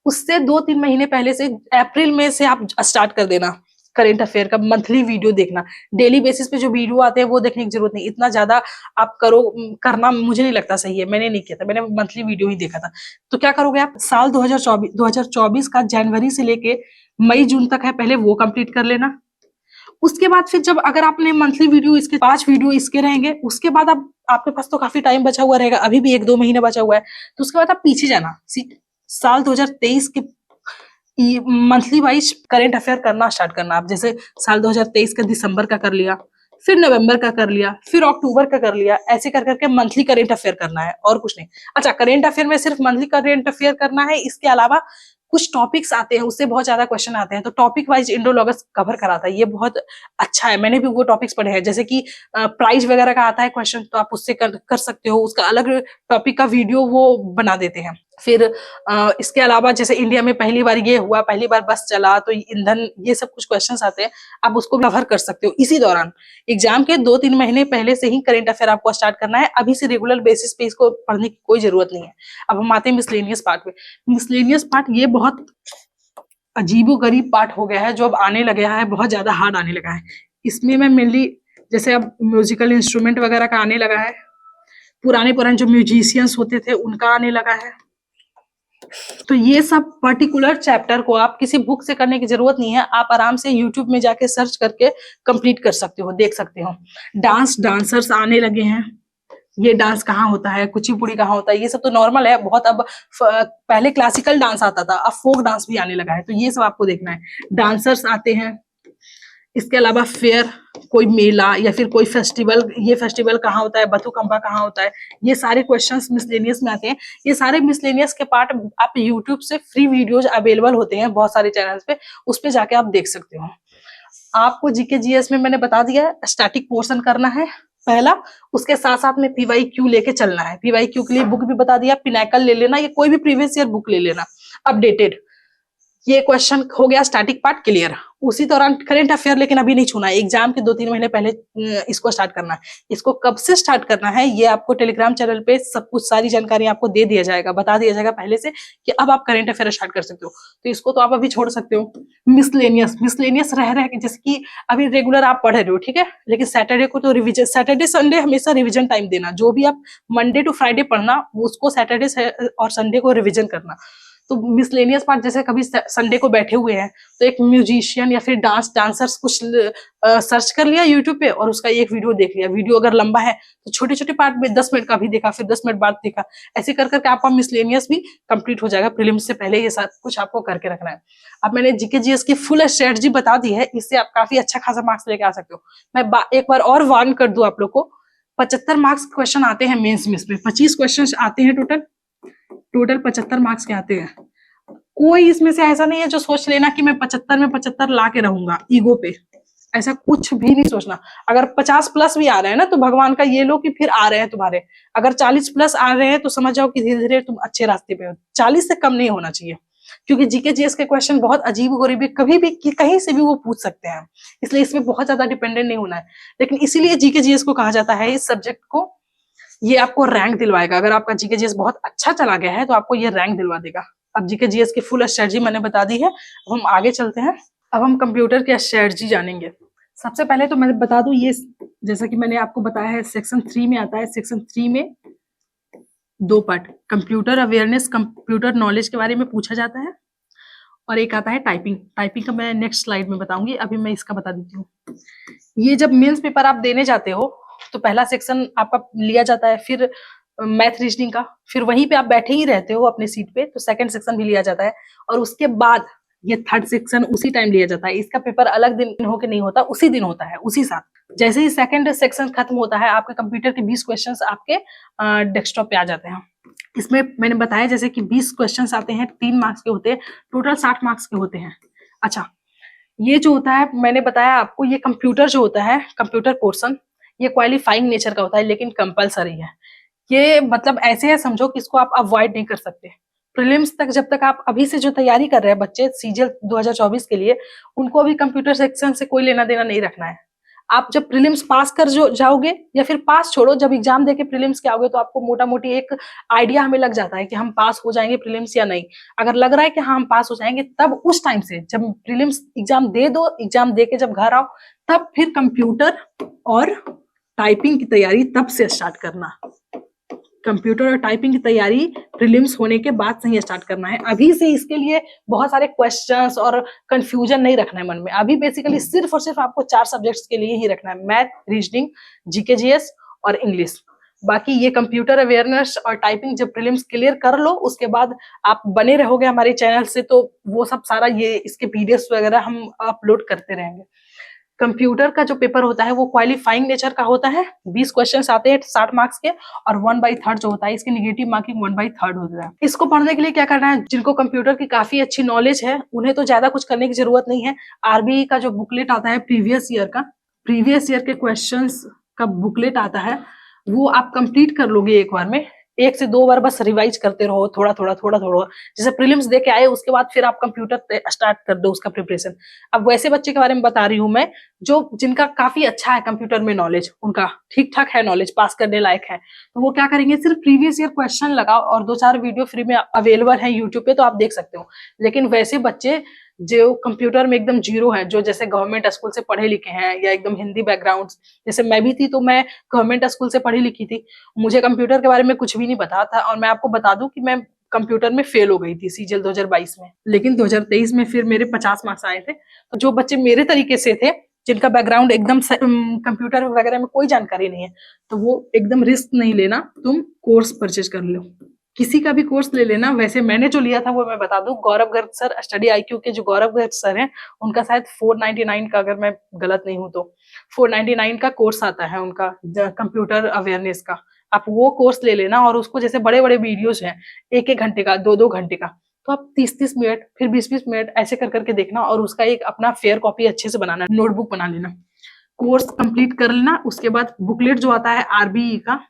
उससे 2-3 महीने पहले से, अप्रैल में से आप स्टार्ट कर देना करेंट अफेयर का मंथली वीडियो देखना। डेली बेसिस पे जो वीडियो आते हैं वो देखने की जरूरत नहीं, इतना ज्यादा आप करना मुझे नहीं लगता सही है, मैंने नहीं किया था, मैंने मंथली वीडियो ही देखा था। तो क्या करोगे आप, साल 2024 का जनवरी से लेके मई जून तक है, पहले वो कंप्लीट कर लेना। उसके बाद फिर जब अगर आपने मंथली वीडियो, इसके 5 वीडियो इसके रहेंगे, उसके बाद आप, आपके पास तो काफी टाइम बचा हुआ रहेगा, अभी भी 1-2 महीने बचा हुआ है, तो उसके बाद आप पीछे जाना, साल 2023 के मंथली वाइज करेंट अफेयर करना स्टार्ट करना। आप जैसे साल 2023 का दिसंबर का कर लिया, फिर नवंबर का कर लिया, फिर अक्टूबर का कर लिया, ऐसे कर करके मंथली करेंट अफेयर करना है और कुछ नहीं। अच्छा, करेंट अफेयर में सिर्फ मंथली करेंट अफेयर करना है, इसके अलावा कुछ टॉपिक्स आते हैं, उससे बहुत ज्यादा क्वेश्चन आते हैं, तो टॉपिक वाइज इंडोलॉगस कवर कराता है, ये बहुत अच्छा है। मैंने भी वो टॉपिक्स पढ़े हैं, जैसे कि प्राइस वगैरह का आता है क्वेश्चन, तो आप उससे कर सकते हो, उसका अलग टॉपिक का वीडियो वो बना देते हैं। फिर इसके अलावा जैसे इंडिया में पहली बार ये हुआ, पहली बार बस चला तो ईंधन, ये सब कुछ क्वेश्चंस आते हैं, आप उसको कवर कर सकते हो इसी दौरान। एग्जाम के 2-3 महीने पहले से ही करंट अफेयर आपको स्टार्ट करना है, अभी से रेगुलर बेसिस पे इसको पढ़ने की कोई जरूरत नहीं है। अब हम आते हैं मिसलेनियस पार्ट पे। मिसलेनियस पार्ट ये बहुत अजीबोगरीब पार्ट हो गया है, जो अब आने लगा है, बहुत ज्यादा हार्ड आने लगा है। इसमें मैं मेनली जैसे अब म्यूजिकल इंस्ट्रूमेंट वगैरह का आने लगा है, पुराने जो म्यूजिशियंस होते थे उनका आने लगा है। तो ये सब पर्टिकुलर चैप्टर को आप किसी बुक से करने की जरूरत नहीं है, आप आराम से यूट्यूब में जाके सर्च करके कंप्लीट कर सकते हो, देख सकते हो। डांसर्स आने लगे हैं, ये डांस कहाँ होता है, कुचिपुड़ी कहाँ होता है, ये सब तो नॉर्मल है बहुत। अब पहले क्लासिकल डांस आता था, अब फोक डांस भी आने लगा है, तो ये सब आपको देखना है। डांसर्स आते हैं, इसके अलावा फेयर, कोई मेला या फिर कोई फेस्टिवल, ये फेस्टिवल कहाँ होता है, बथुकंबा कहाँ होता है, ये सारे क्वेश्चंस मिसलेनियस में आते हैं। ये सारे मिसलेनियस के पार्ट आप यूट्यूब से फ्री वीडियोज अवेलेबल होते हैं बहुत सारे चैनल्स पे, उस पे जाके आप देख सकते हो। आपको जीके जीएस में मैंने बता दिया है, स्टैटिक पोर्शन करना है पहला, उसके साथ साथ में पीवाईक्यू लेके चलना है। पीवाईक्यू के लिए बुक भी बता दिया, पिनाकल ले लेना, ये कोई भी प्रीवियस ईयर बुक ले लेना अपडेटेड। ये क्वेश्चन हो गया स्टैटिक पार्ट क्लियर। उसी दौरान करंट अफेयर लेकिन अभी नहीं छूना है, एग्जाम के 2-3 महीने पहले इसको स्टार्ट करना है। इसको कब से स्टार्ट करना है ये आपको टेलीग्राम चैनल पे सब कुछ सारी जानकारी आपको दे दिया जाएगा, बता दिया जाएगा पहले से कि अब आप करंट अफेयर स्टार्ट कर सकते हो। तो इसको तो आप अभी छोड़ सकते हो। मिसलेनियस रह रहे जैसे कि अभी रेगुलर आप पढ़ रहे हो, ठीक है, लेकिन सैटरडे को तो रिविजन, सैटरडे संडे हमेशा रिविजन टाइम देना, जो भी आप मंडे टू फ्राइडे पढ़ना उसको सैटरडे और संडे को रिविजन करना। तो मिसलेनियस पार्ट जैसे कभी संडे को बैठे हुए हैं तो एक म्यूजिशियन या फिर डांसर्स कुछ सर्च कर लिया यूट्यूब पे और उसका एक वीडियो देख लिया। वीडियो अगर लंबा है तो छोटे छोटे पार्ट में 10 मिनट का भी देखा, फिर 10 मिनट बाद देखा, ऐसे कर करके आपका मिसलेनियस भी कंप्लीट हो जाएगा। प्रीलिम्स से पहले ये सब कुछ आपको करके रखना है। अब मैंने जीके जीएस की फुल स्ट्रेटजी बता दी है, इससे आप काफी अच्छा खासा मार्क्स लेके आ सकते हो। मैं एक बार और वार्न कर दूं आप लोग को, 75 मार्क्स क्वेश्चन आते हैं मेंस में, 25 क्वेश्चन आते हैं टोटल 75 मार्क्स के आते हैं। कोई इसमें से ऐसा नहीं है जो सोच लेना कि मैं 75 में 75 ला के रहूंगा ईगो पे, ऐसा कुछ भी नहीं सोचना। अगर 50 प्लस भी आ रहे हैं ना तो भगवान का ये लो कि फिर आ रहे हैं तुम्हारे। अगर 40 प्लस आ रहे हैं तो समझ जाओ कि धीरे धीरे तुम अच्छे रास्ते पे हो। 40 से कम नहीं होना चाहिए, क्योंकि जीके जीएस के क्वेश्चन बहुत अजीब गरीब, कभी भी कहीं से भी वो पूछ सकते हैं, इसलिए इसमें बहुत ज्यादा डिपेंडेंट नहीं होना है। लेकिन इसीलिए जीके जीएस को कहा जाता है इस सब्जेक्ट को, ये आपको रैंक दिलवाएगा। अगर आपका जीके जीएस बहुत अच्छा चला गया है तो आपको ये रैंक दिलवा देगा। अब जीके जीएस की फुल स्ट्रेटजी मैंने बता दी है, अब हम आगे चलते हैं। अब हम कंप्यूटर की स्ट्रेटजी जानेंगे। सबसे पहले तो मैं बता दूं, ये जैसा कि मैंने आपको बताया है सेक्शन 3 में आता है। सेक्शन 3 में 2 part, computer awareness, computer knowledge के बारे में पूछा जाता है, और एक आता है टाइपिंग। टाइपिंग का मैं नेक्स्ट स्लाइड में बताऊंगी, अभी मैं इसका बता देती हूँ। ये जब मेंस पेपर आप देने जाते हो तो पहला सेक्शन आपका लिया जाता है, फिर मैथ रीजनिंग का, फिर वहीं पे आप बैठे ही रहते हो अपने सीट पे, तो सेकंड सेक्शन भी लिया जाता है, और उसके बाद ये थर्ड सेक्शन उसी टाइम लिया जाता है। इसका पेपर अलग दिन होके नहीं होता, उसी दिन होता है, उसी साथ। जैसे ही सेकंड सेक्शन खत्म होता है, आपके कंप्यूटर के 20 क्वेश्चंस आपके डेस्कटॉप पे आ जाते हैं। इसमें मैंने बताया जैसे कि 20 क्वेश्चंस आते हैं, 3 मार्क्स के होते हैं, टोटल 60 मार्क्स के होते हैं। अच्छा, ये जो होता है मैंने बताया आपको, ये कंप्यूटर जो होता है, कंप्यूटर पोर्शन, ये क्वालिफाइंग नेचर का होता है लेकिन कंपलसरी है। ये मतलब ऐसे है समझो कि इसको आप अवॉइड नहीं कर सकते। प्रीलिम्स तक जब तक आप अभी से जो तैयारी कर रहे हैं बच्चे सीजीएल 2024 के लिए, उनको अभी कंप्यूटर सेक्शन से कोई लेना देना नहीं रखना है। आप जब प्रीलिम्स पास कर जो जाओगे, या फिर पास छोड़ो, जब एग्जाम देके प्रीलिम्स के आओगे तो आपको मोटा मोटी एक आइडिया हमें लग जाता है कि हम पास हो जाएंगे प्रीलिम्स या नहीं। अगर लग रहा है कि हाँ हम पास हो जाएंगे, तब उस टाइम से जब प्रीलिम्स एग्जाम दे दो, एग्जाम दे के जब घर आओ, तब फिर कंप्यूटर और टाइपिंग की तैयारी तब से स्टार्ट करना। कंप्यूटर और टाइपिंग की तैयारी प्रीलिम्स होने के बाद से ही स्टार्ट करना है। अभी से इसके लिए बहुत सारे क्वेश्चंस और कंफ्यूजन नहीं रखना है मन में। अभी बेसिकली सिर्फ और सिर्फ आपको 4 सब्जेक्ट्स के लिए ही रखना है, मैथ, रीजनिंग, जीके जीएस और इंग्लिश। बाकी ये कंप्यूटर अवेयरनेस और टाइपिंग जब प्रीलिम्स क्लियर कर लो, उसके बाद आप बने रहोगे हमारे चैनल से, तो वो सब सारा ये इसके पीडीएफ वगैरह हम अपलोड करते रहेंगे। कंप्यूटर का जो पेपर होता है वो क्वालिफाइंग नेचर का होता है। 20 क्वेश्चन आते हैं 60 मार्क्स के, और 1/3 जो होता है इसकी निगेटिव मार्किंग 1/3 होता है। इसको पढ़ने के लिए क्या करना है, जिनको कंप्यूटर की काफी अच्छी नॉलेज है उन्हें तो ज्यादा कुछ करने की जरूरत नहीं है। आरबीई का जो बुकलेट आता है प्रीवियस ईयर के क्वेश्चंस का बुकलेट आता है, वो आप कंप्लीट कर लोगे एक बार में। 1 से 2 बार बस रिवाइज करते रहो, थोड़ा थोड़ा। जैसे प्रीलिम्स दे के आए उसके बाद फिर आप कंप्यूटर स्टार्ट कर दो उसका प्रिपरेशन। अब वैसे बच्चे के बारे में बता रही हूँ मैं जो जिनका काफी अच्छा है कंप्यूटर में नॉलेज, उनका ठीक ठाक है नॉलेज, पास करने लायक है, तो वो क्या करेंगे, सिर्फ प्रीवियस ईयर क्वेश्चन लगाओ और 2-4 वीडियो फ्री में अवेलेबल है यूट्यूब पे, तो आप देख सकते हो। लेकिन वैसे बच्चे जो कंप्यूटर में एकदम जीरो है, जो जैसे गवर्नमेंट स्कूल से पढ़े लिखे हैं या एकदम हिंदी बैकग्राउंड, जैसे मैं भी थी तो मैं गवर्नमेंट स्कूल से पढ़ी लिखी थी, मुझे कंप्यूटर के बारे में कुछ भी नहीं पता था। और मैं आपको बता दूं कि मैं कंप्यूटर में फेल हो गई थी सीजीएल 2022 में, लेकिन 2023 में फिर मेरे 50 मार्क्स आए थे। तो जो बच्चे मेरे तरीके से थे, जिनका बैकग्राउंड एकदम कंप्यूटर वगैरह में कोई जानकारी नहीं है, तो वो एकदम रिस्क नहीं लेना, तुम कोर्स परचेज कर लो, किसी का भी कोर्स ले लेना। वैसे मैंने जो लिया था वो मैं बता दूं, गौरव गर्ग सर, स्टडी आईक्यू के जो गौरव गर्ग सर हैं, उनका शायद 499 का, अगर मैं गलत नहीं हूं तो 499 का कोर्स आता है उनका कंप्यूटर अवेयरनेस का। आप वो कोर्स ले लेना, और उसको जैसे बड़े बड़े वीडियोज हैं 1-1 घंटे का, 2-2 घंटे का, तो आप 30-30 मिनट फिर 20-20 मिनट ऐसे कर करके देखना, और उसका एक अपना फेयर कॉपी अच्छे से बनाना, नोटबुक बना लेना, कोर्स कंप्लीट कर लेना। उसके बाद बुकलेट जो आता है आरबीई का,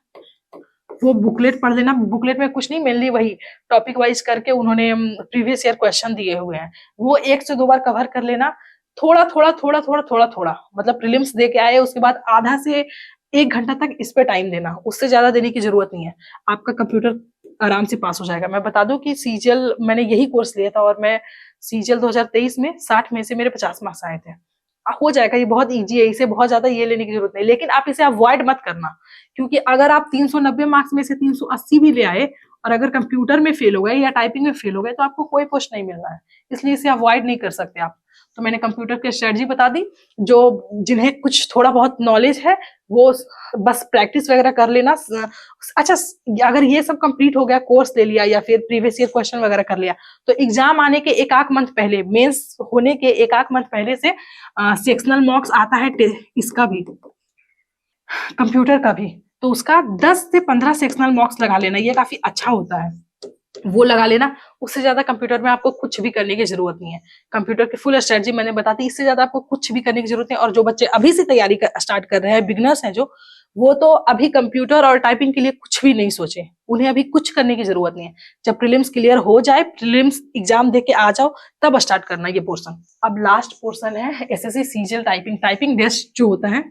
वो बुकलेट पढ़ लेना। बुकलेट में कुछ नहीं, मेनली वही टॉपिक वाइज करके उन्होंने प्रीवियस ईयर क्वेश्चन दिए हुए हैं, वो 1 से 2 बार कवर कर लेना। थोड़ा थोड़ा, मतलब प्रीलिम्स दे के आए उसके बाद आधा से 1 घंटा तक इस पे टाइम देना, उससे ज्यादा देने की जरूरत नहीं है, आपका कंप्यूटर आराम से पास हो जाएगा। मैं बता दूं कि सीजीएल मैंने यही कोर्स लिया था, और मैं सीजीएल 2023 में 60 में से मेरे 50 मार्क्स आए थे। हो जाएगा, ये बहुत इजी है, इसे बहुत ज्यादा ये लेने की जरूरत नहीं। लेकिन आप इसे अवॉइड मत करना, क्योंकि अगर आप 390 मार्क्स में से 380 भी ले आए और अगर कंप्यूटर में फेल हो गए या टाइपिंग में फेल हो गए, तो आपको कोई पोस्ट नहीं मिल रहा है, इसलिए इसे अवॉइड नहीं कर सकते आप। तो मैंने कंप्यूटर की स्ट्रेटजी बता दी, जो जिन्हें कुछ थोड़ा बहुत नॉलेज है वो बस प्रैक्टिस वगैरह कर लेना। अच्छा, अगर ये सब कंप्लीट हो गया, कोर्स ले लिया या फिर प्रीवियस ईयर क्वेश्चन वगैरह कर लिया, तो एग्जाम आने के 1-8 मंथ पहले, मेंस होने के 1-8 मंथ पहले से सेक्शनल मॉक्स आता है, इसका भी, कंप्यूटर का भी, तो उसका 10 से 15 सेक्शनल मॉक्स लगा लेना, ये काफी अच्छा होता है, वो लगा लेना। उससे ज्यादा कंप्यूटर में आपको कुछ भी करने की जरूरत नहीं है। कंप्यूटर की फुल स्ट्रेटजी मैंने बता दी, इससे ज्यादा आपको कुछ भी करने की जरूरत नहीं। और जो बच्चे अभी से तैयारी स्टार्ट कर रहे हैं, बिगनर्स हैं जो, वो तो अभी कंप्यूटर और टाइपिंग के लिए कुछ भी नहीं सोचे, उन्हें अभी कुछ करने की जरूरत नहीं है। जब प्रीलिम्स क्लियर हो जाए, प्रीलिम्स एग्जाम दे के आ जाओ, तब स्टार्ट करना ये पोर्सन। अब लास्ट पोर्सन है एसएससी सीजीएल टाइपिंग टेस्ट जो होता है,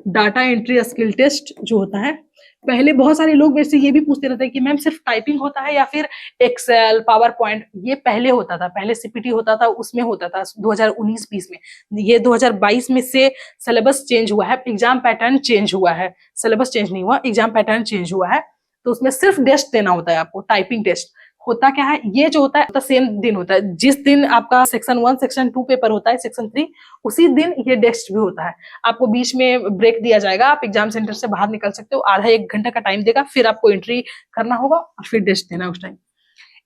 डाटा एंट्री स्किल टेस्ट जो होता है। पहले बहुत सारे लोग मेरे से ये भी पूछते रहते हैं कि मैम सिर्फ टाइपिंग होता है या फिर एक्सेल, पावर पॉइंट? ये पहले होता था, पहले सीपीटी होता था, उसमें होता था 2019-20 में। ये 2022 में से सिलेबस चेंज हुआ है, एग्जाम पैटर्न चेंज हुआ है, सिलेबस चेंज नहीं हुआ, एग्जाम पैटर्न चेंज हुआ है। तो उसमें सिर्फ टेस्ट देना होता है आपको, टाइपिंग टेस्ट। होता क्या है, ये जो होता है तो सेम दिन होता है, जिस दिन आपका सेक्शन 1 सेक्शन 2 पेपर होता है, सेक्शन 3 उसी दिन ये टेस्ट भी होता है। आपको बीच में ब्रेक दिया जाएगा, आप एग्जाम सेंटर से बाहर निकल सकते हो, आधा 1 घंटा का टाइम देगा, फिर आपको एंट्री करना होगा और फिर टेस्ट देना उस टाइम।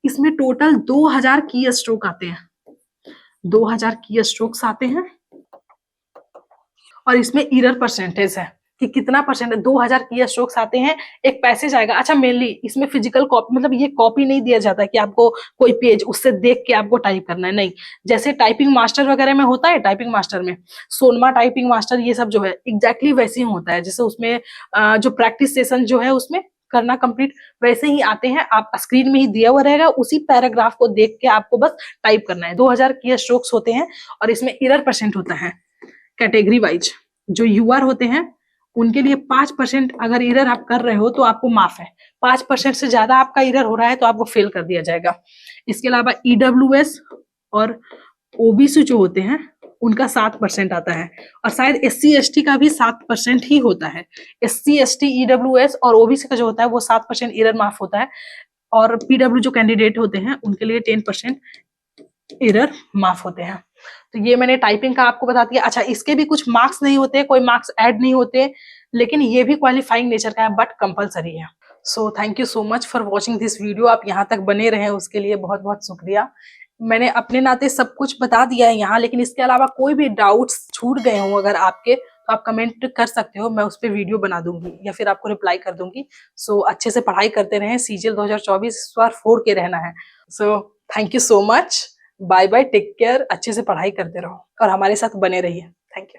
इसमें टोटल 2000 की स्ट्रोक आते हैं, 2000 की स्ट्रोक्स आते हैं, और इसमें एरर परसेंटेज है कि कितना परसेंट, 2000 की स्ट्रोक्स आते हैं, एक पैसेज आएगा। अच्छा, मेनली इसमें फिजिकल कॉपी, मतलब ये कॉपी नहीं दिया जाता कि आपको कोई पेज उससे देख के आपको टाइप करना है, नहीं। जैसे टाइपिंग मास्टर वगैरह में होता है, टाइपिंग मास्टर में सोनमा टाइपिंग मास्टर, ये सब जो है एग्जैक्टली वैसे ही होता है, जैसे उसमें जो प्रैक्टिस सेशन जो है उसमें करना कंप्लीट, वैसे ही आते हैं। आप स्क्रीन में ही दिया हुआ रहेगा, उसी पैराग्राफ को देख के आपको बस टाइप करना है। 2000 की स्ट्रोक्स होते हैं, और इसमें एरर परसेंट होता है कैटेगरी वाइज। जो यूआर होते हैं उनके लिए 5% अगर एरर आप कर रहे हो तो आपको माफ है, 5% से ज्यादा आपका एरर हो रहा है तो आपको फेल कर दिया जाएगा। इसके अलावा ईडब्ल्यूएस और ओबीसी जो होते हैं उनका 7% आता है, और शायद एससी एसटी का भी 7% ही होता है। एससी एसटी, ईडब्ल्यूएस और ओबीसी का जो होता है वो 7% एरर माफ होता है, और पीडब्ल्यू जो कैंडिडेट होते हैं उनके लिए 10% एरर माफ होते हैं। तो ये मैंने टाइपिंग का आपको बता दिया। अच्छा, इसके भी कुछ मार्क्स नहीं होते, कोई मार्क्स ऐड नहीं होते, लेकिन ये भी क्वालिफाइंग नेचर का है, बट कंपलसरी है। So thank you so much for watching this video. आप यहाँ तक बने रहे उसके लिए बहुत बहुत शुक्रिया। मैंने अपने नाते सब कुछ बता दिया है यहाँ, लेकिन इसके अलावा कोई भी डाउट्स छूट गए हों अगर आपके, तो आप कमेंट कर सकते हो, मैं उस पर वीडियो बना दूंगी या फिर आपको रिप्लाई कर दूंगी। सो अच्छे से पढ़ाई करते रहें, CGL 2024 इस बार 4 के रहना है। So thank you so much, bye bye, take care, अच्छे से पढ़ाई करते रहो और हमारे साथ बने रहिए। Thank you.